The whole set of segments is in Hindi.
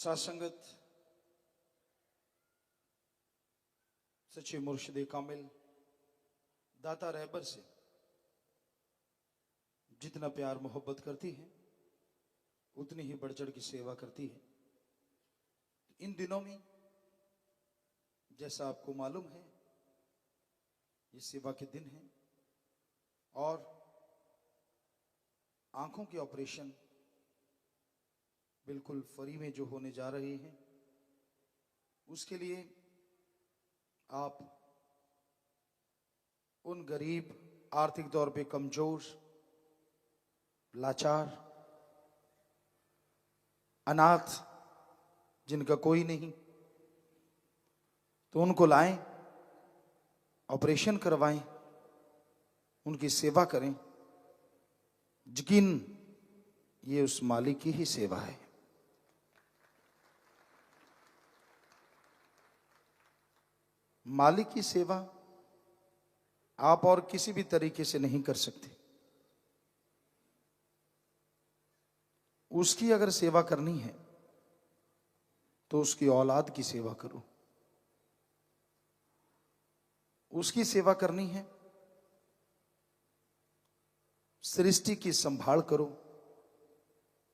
साथ संगत सच्चे मुर्शिद कामिल दाता रहबर से जितना प्यार मोहब्बत करती है उतनी ही बढ़ चढ़ की सेवा करती है। इन दिनों में जैसा आपको मालूम है ये सेवा के दिन हैं और आंखों के ऑपरेशन बिल्कुल फ्री में जो होने जा रहे हैं उसके लिए आप उन गरीब, आर्थिक तौर पे कमजोर, लाचार, अनाथ जिनका कोई नहीं, तो उनको लाएं, ऑपरेशन करवाएं, उनकी सेवा करें। यकीन ये उस मालिक की ही सेवा है। मालिक की सेवा आप और किसी भी तरीके से नहीं कर सकते। उसकी अगर सेवा करनी है तो उसकी औलाद की सेवा करो। उसकी सेवा करनी है, सृष्टि की संभाल करो,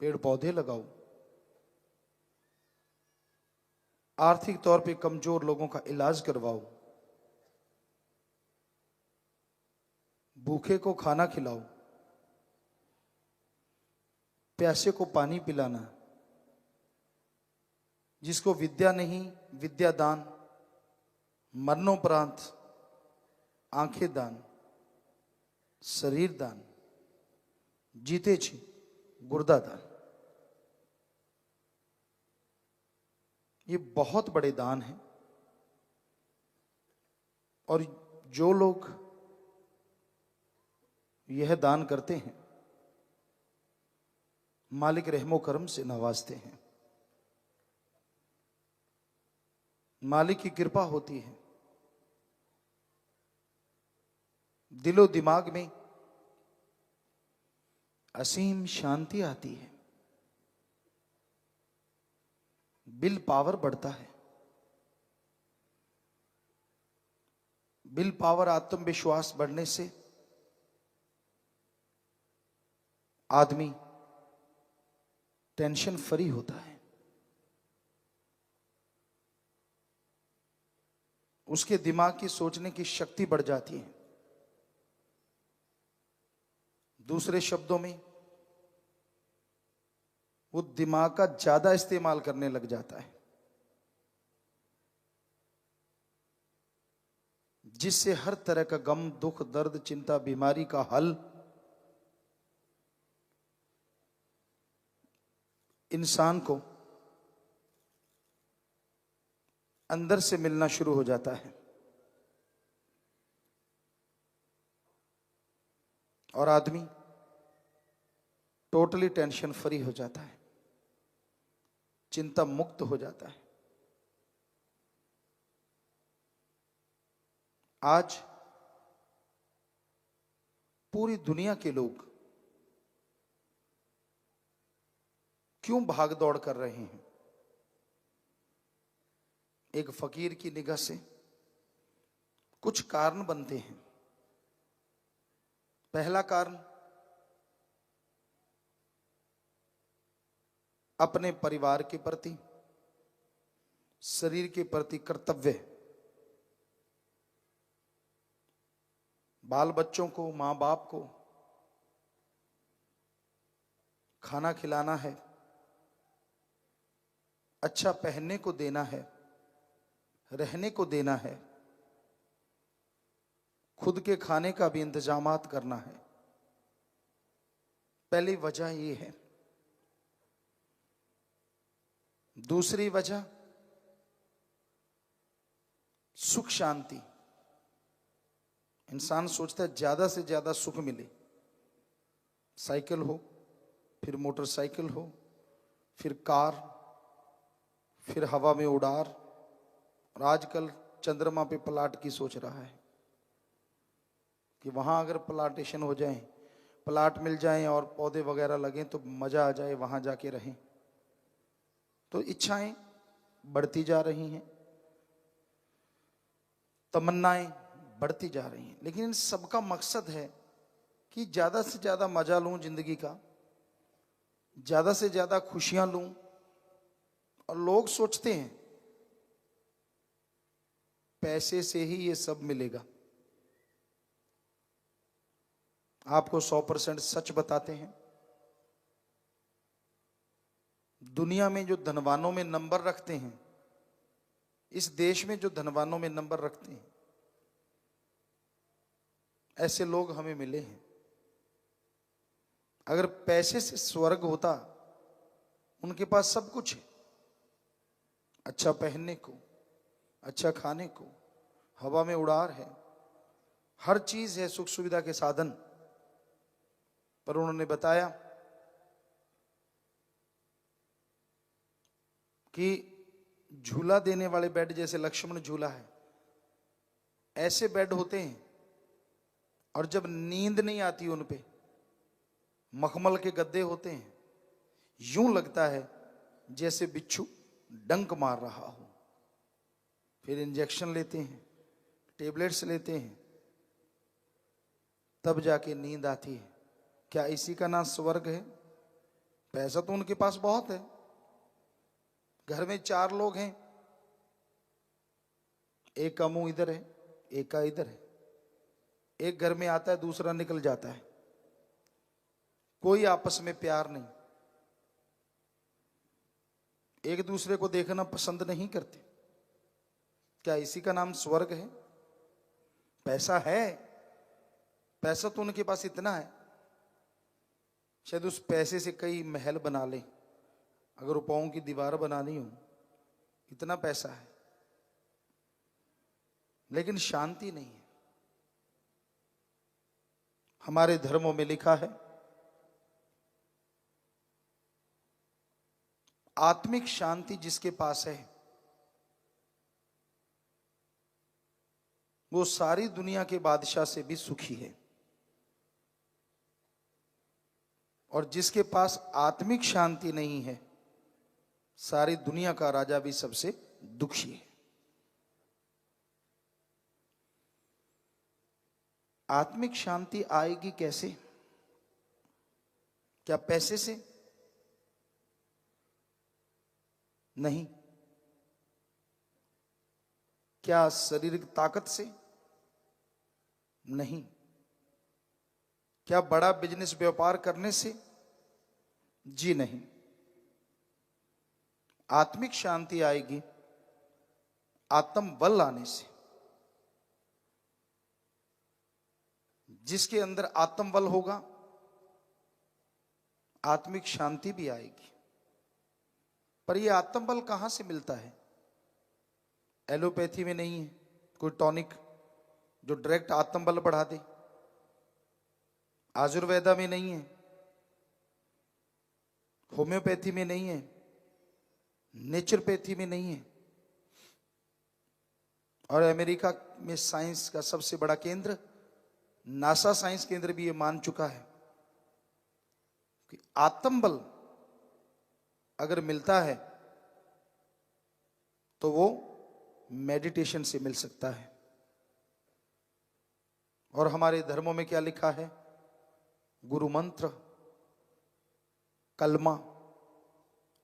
पेड़ पौधे लगाओ, आर्थिक तौर पे कमजोर लोगों का इलाज करवाओ, भूखे को खाना खिलाओ, प्यासे को पानी पिलाना, जिसको विद्या नहीं विद्या दान, मरणोपरांत आंखें दान, शरीर दान, जीते छी गुर्दा दान। ये बहुत बड़े दान हैं और जो लोग यह दान करते हैं मालिक रहमो करम से नवाजते हैं। मालिक की कृपा होती है, दिलो दिमाग में असीम शांति आती है, विल पावर बढ़ता है। विल पावर, आत्मविश्वास बढ़ने से आदमी टेंशन फ्री होता है। उसके दिमाग की सोचने की शक्ति बढ़ जाती है। दूसरे शब्दों में वो दिमाग का ज्यादा इस्तेमाल करने लग जाता है, जिससे हर तरह का गम, दुख, दर्द, चिंता, बीमारी का हल इंसान को अंदर से मिलना शुरू हो जाता है और आदमी टोटली टेंशन फ्री हो जाता है, चिंता मुक्त हो जाता है। आज पूरी दुनिया के लोग क्यों भाग दौड़ कर रहे हैं? एक फकीर की निगाह से कुछ कारण बनते हैं। पहला कारण अपने परिवार के प्रति, शरीर के प्रति कर्तव्य। बाल बच्चों को, मां बाप को खाना खिलाना है, अच्छा पहनने को देना है, रहने को देना है, खुद के खाने का भी इंतजामात करना है। पहली वजह ये है। दूसरी वजह सुख शांति। इंसान सोचता है ज्यादा से ज्यादा सुख मिले, साइकिल हो, फिर मोटरसाइकिल हो, फिर कार, फिर हवा में उड़ार, और आजकल चंद्रमा पे प्लाट की सोच रहा है कि वहां अगर प्लांटेशन हो जाए, प्लाट मिल जाए और पौधे वगैरह लगे तो मजा आ जाए, वहां जाके रहें। तो इच्छाएं बढ़ती जा रही हैं, तमन्नाएं बढ़ती जा रही हैं, लेकिन इन सबका मकसद है कि ज्यादा से ज्यादा मजा लूं जिंदगी का, ज्यादा से ज्यादा खुशियां लूं। और लोग सोचते हैं पैसे से ही ये सब मिलेगा। आपको 100% सच बताते हैं, दुनिया में जो धनवानों में नंबर रखते हैं, इस देश में जो धनवानों में नंबर रखते हैं, ऐसे लोग हमें मिले हैं। अगर पैसे से स्वर्ग होता, उनके पास सब कुछ है, अच्छा पहनने को, अच्छा खाने को, हवा में उड़ार है, हर चीज है, सुख सुविधा के साधन। पर उन्होंने बताया कि झूला देने वाले बेड, जैसे लक्ष्मण झूला है, ऐसे बेड होते हैं, और जब नींद नहीं आती उन पे, मखमल के गद्दे होते हैं, यूं लगता है जैसे बिच्छू डंक मार रहा हो। फिर इंजेक्शन लेते हैं, टेबलेट्स लेते हैं, तब जाके नींद आती है। क्या इसी का नाम स्वर्ग है? पैसा तो उनके पास बहुत है, घर में 4 लोग हैं, एक का मुंह इधर है, एक का इधर है, एक घर में आता है, दूसरा निकल जाता है, कोई आपस में प्यार नहीं, एक दूसरे को देखना पसंद नहीं करते। क्या इसी का नाम स्वर्ग है? पैसा है, पैसा तो उनके पास इतना है, शायद उस पैसे से कई महल बना लें, अगर रुपयों की दीवार बनानी हो, इतना पैसा है, लेकिन शांति नहीं है। हमारे धर्मों में लिखा है, आत्मिक शांति जिसके पास है, वो सारी दुनिया के बादशाह से भी सुखी है, और जिसके पास आत्मिक शांति नहीं है, सारी दुनिया का राजा भी सबसे दुखी है। आत्मिक शांति आएगी कैसे? क्या पैसे से? नहीं। क्या शारीरिक ताकत से? नहीं। क्या बड़ा बिजनेस व्यापार करने से? जी नहीं। आत्मिक शांति आएगी आत्म बल आने से। जिसके अंदर आत्म बल होगा, आत्मिक शांति भी आएगी। पर यह आत्म बल कहां से मिलता है? एलोपैथी में नहीं है कोई टॉनिक जो डायरेक्ट आत्म बल बढ़ा दे, आयुर्वेदा में नहीं है, होम्योपैथी में नहीं है, नेचुरोपैथी में नहीं है, और अमेरिका में साइंस का सबसे बड़ा केंद्र नासा साइंस केंद्र भी ये मान चुका है कि आत्म बल अगर मिलता है तो वो मेडिटेशन से मिल सकता है। और हमारे धर्मों में क्या लिखा है? गुरु मंत्र, कलमा,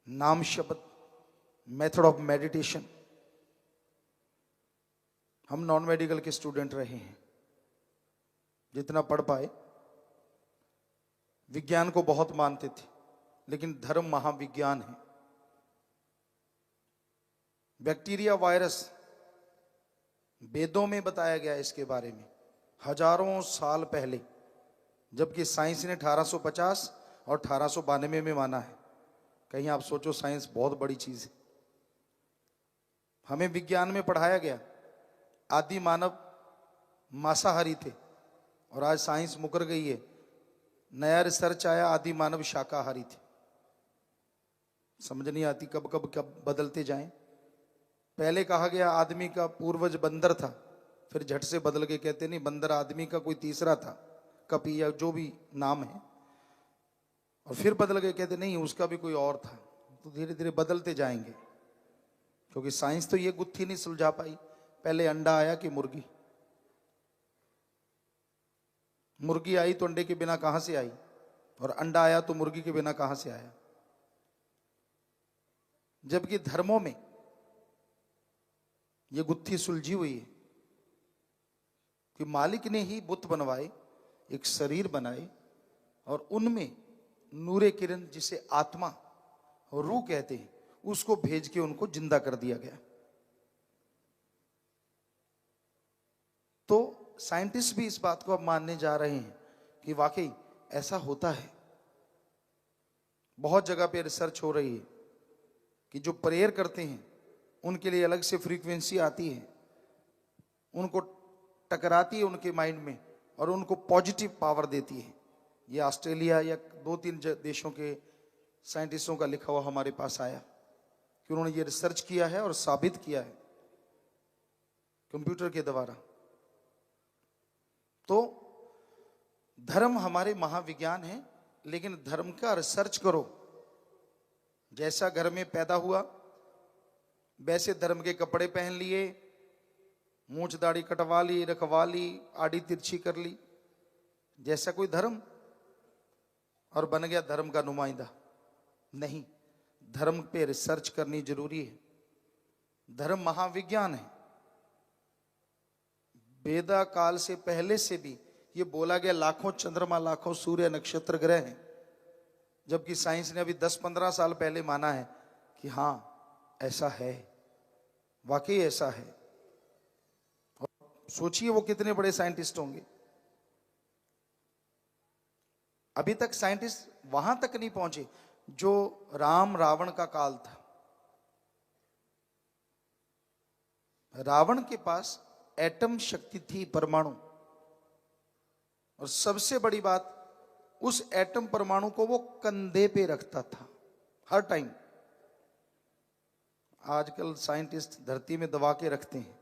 नाम शब्द, मेथड ऑफ मेडिटेशन। हम नॉन मेडिकल के स्टूडेंट रहे हैं, जितना पढ़ पाए। विज्ञान को बहुत मानते थे, लेकिन धर्म महाविज्ञान है। बैक्टीरिया, वायरस, वेदों में बताया गया इसके बारे में हजारों साल पहले, जबकि साइंस ने 1850 और 1892 में माना है। कहीं आप सोचो, साइंस बहुत बड़ी चीज है। हमें विज्ञान में पढ़ाया गया आदि मानव मांसाहारी थे, और आज साइंस मुकर गई है, नया रिसर्च आया, आदि मानव शाकाहारी थे। समझ नहीं आती कब कब कब बदलते जाएं। पहले कहा गया आदमी का पूर्वज बंदर था, फिर झट से बदल के कहते नहीं, बंदर आदमी का कोई तीसरा था, कपी या जो भी नाम है, और फिर बदल के कहते नहीं, उसका भी कोई और था। तो धीरे धीरे बदलते जाएंगे, क्योंकि साइंस तो ये गुत्थी नहीं सुलझा पाई, पहले अंडा आया कि मुर्गी। मुर्गी आई तो अंडे के बिना कहां से आई, और अंडा आया तो मुर्गी के बिना कहां से आया। जबकि धर्मों में ये गुत्थी सुलझी हुई है कि मालिक ने ही बुत बनवाए, एक शरीर बनाए, और उनमें नूरे किरण, जिसे आत्मा और रूह कहते हैं, उसको भेज के उनको जिंदा कर दिया गया। तो साइंटिस्ट भी इस बात को अब मानने जा रहे हैं कि वाकई ऐसा होता है। बहुत जगह पे रिसर्च हो रही है कि जो प्रेयर करते हैं उनके लिए अलग से फ्रीक्वेंसी आती है, उनको टकराती है उनके माइंड में और उनको पॉजिटिव पावर देती है। ये ऑस्ट्रेलिया या 2-3 देशों के साइंटिस्टों का लिखा हुआ हमारे पास आया कि उन्होंने ये रिसर्च किया है और साबित किया है कंप्यूटर के द्वारा। तो धर्म हमारे महाविज्ञान है, लेकिन धर्म का रिसर्च करो। जैसा घर में पैदा हुआ वैसे धर्म के कपड़े पहन लिए, मूंछ दाढ़ी कटवा ली, रखवा ली, आड़ी तिरछी कर ली, जैसा कोई धर्म, और बन गया धर्म का नुमाइंदा। नहीं, धर्म पे रिसर्च करनी जरूरी है। धर्म महाविज्ञान है। वेदा काल से पहले से भी ये बोला गया लाखों चंद्रमा, लाखों सूर्य, नक्षत्र, ग्रह हैं, जबकि साइंस ने अभी 10-15 साल पहले माना है कि हां ऐसा है, वाकई ऐसा है। और सोचिए वो कितने बड़े साइंटिस्ट होंगे। अभी तक साइंटिस्ट वहां तक नहीं पहुंचे जो राम रावण का काल था। रावण के पास एटम शक्ति थी, परमाणु, और सबसे बड़ी बात, उस एटम परमाणु को वो कंधे पे रखता था हर टाइम। आजकल साइंटिस्ट धरती में दबा के रखते हैं,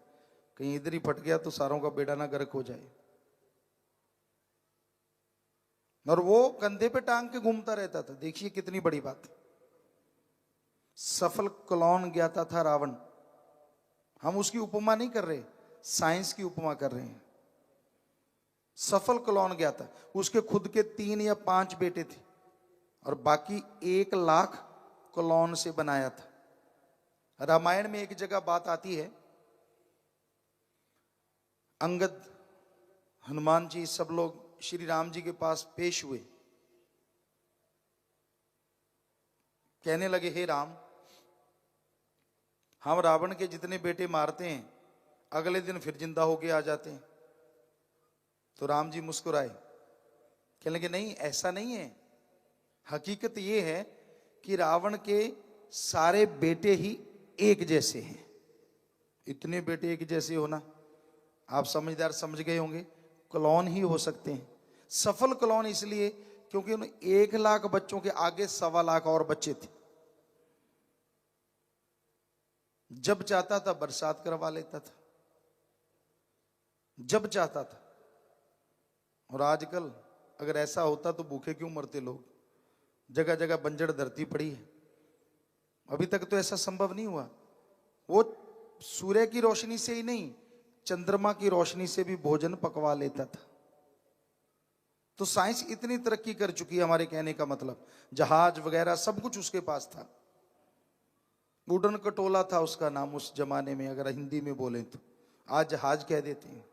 कहीं इधर ही फट गया तो सारों का बेड़ा ना गर्क हो जाए, और वो कंधे पे टांग के घूमता रहता था। देखिए कितनी बड़ी बात। सफल क्लोन ज्ञाता था रावण। हम उसकी उपमा नहीं कर रहे, साइंस की उपमा कर रहे हैं। सफल क्लोन ज्ञाता, उसके खुद के 3 या 5 बेटे थे और बाकी 1 लाख क्लोन से बनाया था। रामायण में एक जगह बात आती है, अंगद, हनुमान जी, सब लोग श्री राम जी के पास पेश हुए, कहने लगे, हे राम, हम रावण के जितने बेटे मारते हैं अगले दिन फिर जिंदा होके आ जाते हैं। तो राम जी मुस्कुराए, कहने लगे, नहीं ऐसा नहीं है, हकीकत ये है कि रावण के सारे बेटे ही एक जैसे हैं। इतने बेटे एक जैसे होना, आप समझदार समझ गए होंगे, क्लोन ही हो सकते हैं। सफल क्लोन इसलिए क्योंकि उन 1 लाख बच्चों के आगे 1.25 लाख और बच्चे थे। जब चाहता था बरसात करवा लेता था, जब चाहता था। और आजकल अगर ऐसा होता तो भूखे क्यों मरते लोग। जगह जगह बंजर धरती पड़ी है, अभी तक तो ऐसा संभव नहीं हुआ। वो सूर्य की रोशनी से ही नहीं, चंद्रमा की रोशनी से भी भोजन पकवा लेता था। तो साइंस इतनी तरक्की कर चुकी है, हमारे कहने का मतलब जहाज वगैरह सब कुछ उसके पास था। वुडन कटोला था उसका नाम उस जमाने में, अगर हिंदी में बोले तो। आज जहाज कह देते हैं।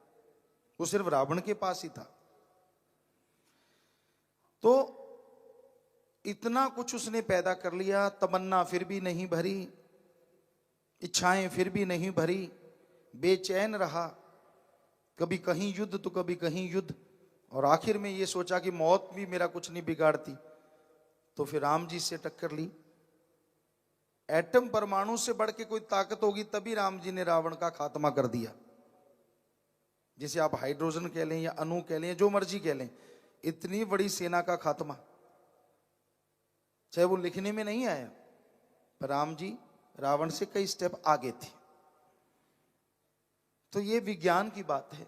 वो सिर्फ रावण के पास ही था। तो इतना कुछ उसने पैदा कर लिया, तमन्ना फिर भी नहीं भरी, इच्छाएं फिर भी नहीं भरी, बेचैन रहा, कभी कहीं युद्ध तो कभी कहीं युद्ध, और आखिर में ये सोचा कि मौत भी मेरा कुछ नहीं बिगाड़ती। तो फिर राम जी से टक्कर ली। एटम परमाणु से बढ़ के कोई ताकत होगी तभी राम जी ने रावण का खात्मा कर दिया। जिसे आप हाइड्रोजन कह लें या अणु कह लें, जो मर्जी कह लें, इतनी बड़ी सेना का खात्मा, चाहे वो लिखने में नहीं आया, पर राम जी रावण से कई स्टेप आगे थे। तो ये विज्ञान की बात है।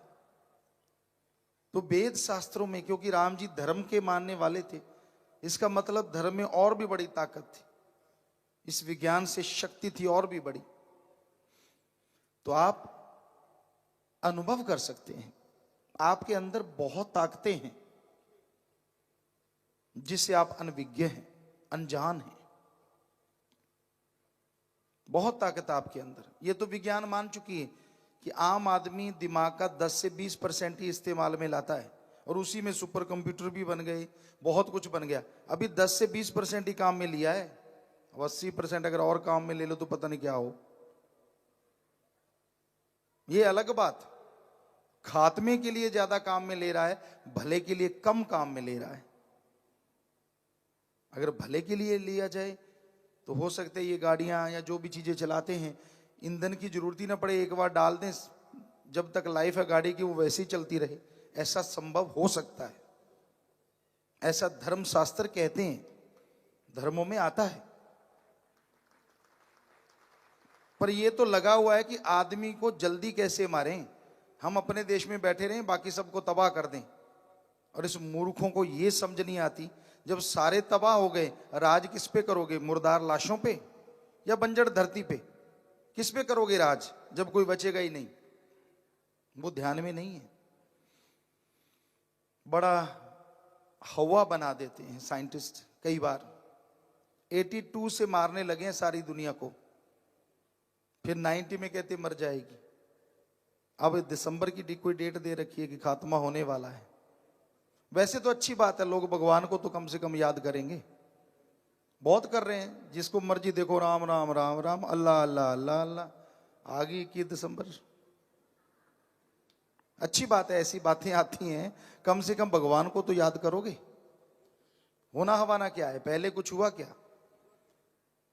तो वेद शास्त्रों में, क्योंकि राम जी धर्म के मानने वाले थे, इसका मतलब धर्म में और भी बड़ी ताकत थी। इस विज्ञान से शक्ति थी और भी बड़ी। तो आप अनुभव कर सकते हैं, आपके अंदर बहुत ताकतें हैं जिससे आप अनविज्ञ हैं, अनजान हैं। बहुत ताकत आपके अंदर। ये तो विज्ञान मान चुकी है कि आम आदमी दिमाग का 10 से 20% ही इस्तेमाल में लाता है, और उसी में सुपर कंप्यूटर भी बन गए, बहुत कुछ बन गया। अभी 10 से 20% ही काम में लिया है, अब 80% अगर और काम में ले लो तो पता नहीं क्या हो। ये अलग बात, खात्मे के लिए ज्यादा काम में ले रहा है, भले के लिए कम काम में ले रहा है। अगर भले के लिए लिया जाए तो हो सकता है ये गाड़ियां या जो भी चीजें चलाते हैं, ईंधन की जरूरत ही ना पड़े, एक बार डाल दें, जब तक लाइफ है गाड़ी की वो वैसे ही चलती रहे। ऐसा संभव हो सकता है, ऐसा धर्म शास्त्र कहते हैं, धर्मों में आता है। पर ये तो लगा हुआ है कि आदमी को जल्दी कैसे मारें, हम अपने देश में बैठे रहें, बाकी सबको तबाह कर दें। और इस मूर्खों को ये समझ नहीं आती, जब सारे तबाह हो गए, राज किस पे करोगे? मुर्दार लाशों पे या बंजर धरती पे? किस पे करोगे राज जब कोई बचेगा ही नहीं? वो ध्यान में नहीं है। बड़ा हवा बना देते हैं साइंटिस्ट कई बार। 82 से मारने लगे हैं सारी दुनिया को, फिर 90 में कहते मर जाएगी। अब दिसंबर की कोई डेट दे रखी है कि खात्मा होने वाला है। वैसे तो अच्छी बात है, लोग भगवान को तो कम से कम याद करेंगे। बहुत कर रहे हैं, जिसको मर्जी देखो राम राम राम राम, अल्लाह अल्लाह अल्लाह अल्लाह। आ गई 21 दिसंबर, अच्छी बात है, ऐसी बातें आती हैं, कम से कम भगवान को तो याद करोगे। होना हवाना क्या है, पहले कुछ हुआ क्या?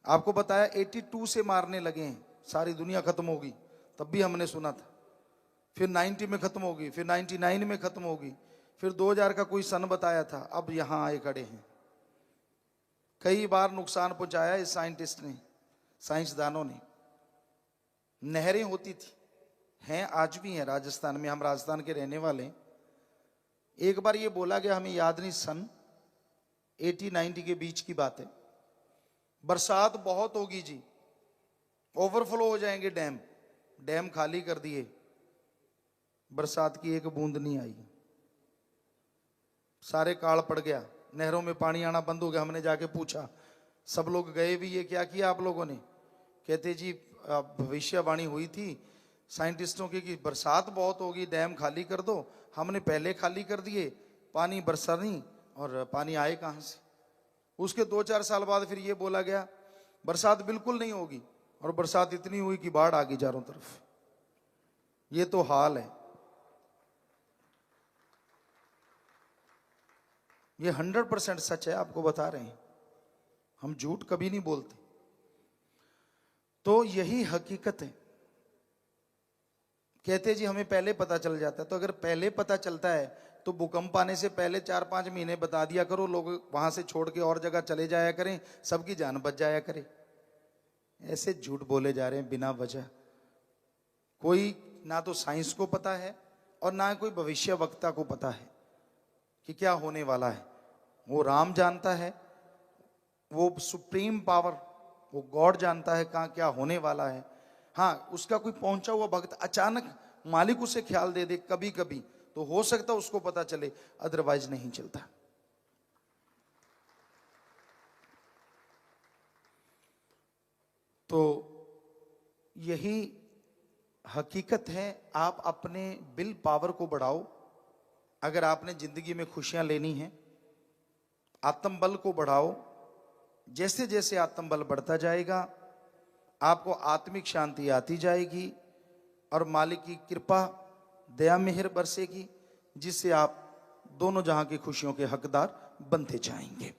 आपको बताया 82 से मारने लगे हैं, सारी दुनिया खत्म होगी, तब भी हमने सुना था। फिर 90 में खत्म होगी, फिर 99 में खत्म होगी, फिर 2000 का कोई सन बताया था, अब यहां आए खड़े हैं। कई बार नुकसान पहुंचाया इस साइंटिस्ट ने, साइंसदानों ने। नहरें होती थी, हैं आज भी हैं राजस्थान में, हम राजस्थान के रहने वाले हैं। एक बार ये बोला गया, हमें याद नहीं, सन 80-90 के बीच की बात है, बरसात बहुत होगी जी, ओवरफ्लो हो जाएंगे डैम। डैम खाली कर दिए, बरसात की एक बूंद नहीं आई, सारे काल पड़ गया, नहरों में पानी आना बंद हो गया। हमने जाके पूछा, सब लोग गए भी, ये क्या किया आप लोगों ने? कहते जी भविष्यवाणी हुई थी साइंटिस्टों की कि बरसात बहुत होगी, डैम खाली कर दो। हमने पहले खाली कर दिए, पानी बरसा नहीं, और पानी आए कहां से? उसके 2-4 साल बाद फिर ये बोला गया बरसात बिल्कुल नहीं होगी, और बरसात इतनी हुई कि बाढ़ आ गई चारों तरफ। ये तो हाल है। ये 100% सच है, आपको बता रहे हैं, हम झूठ कभी नहीं बोलते। तो यही हकीकत है। कहते जी हमें पहले पता चल जाता है, तो अगर पहले पता चलता है तो भूकंप आने से पहले 4-5 महीने बता दिया करो, लोग वहां से छोड़ के और जगह चले जाया करें, सबकी जान बच जाया करे। ऐसे झूठ बोले जा रहे हैं बिना वजह। कोई ना तो साइंस को पता है और ना कोई भविष्य वक्ता को पता है कि क्या होने वाला है। वो राम जानता है, वो सुप्रीम पावर, वो गॉड जानता है कहाँ क्या होने वाला है। हाँ, उसका कोई पहुंचा हुआ भक्त अचानक मालिक उसे ख्याल दे दे कभी कभी, तो हो सकता उसको पता चले, अदरवाइज नहीं चलता। तो यही हकीकत है। आप अपने विल पावर को बढ़ाओ। अगर आपने जिंदगी में खुशियां लेनी है, आत्मबल को बढ़ाओ। जैसे जैसे आत्मबल बढ़ता जाएगा, आपको आत्मिक शांति आती जाएगी और मालिक की कृपा, दया मेहर बरसेगी, जिससे आप दोनों जहां की खुशियों के हकदार बनते जाएंगे।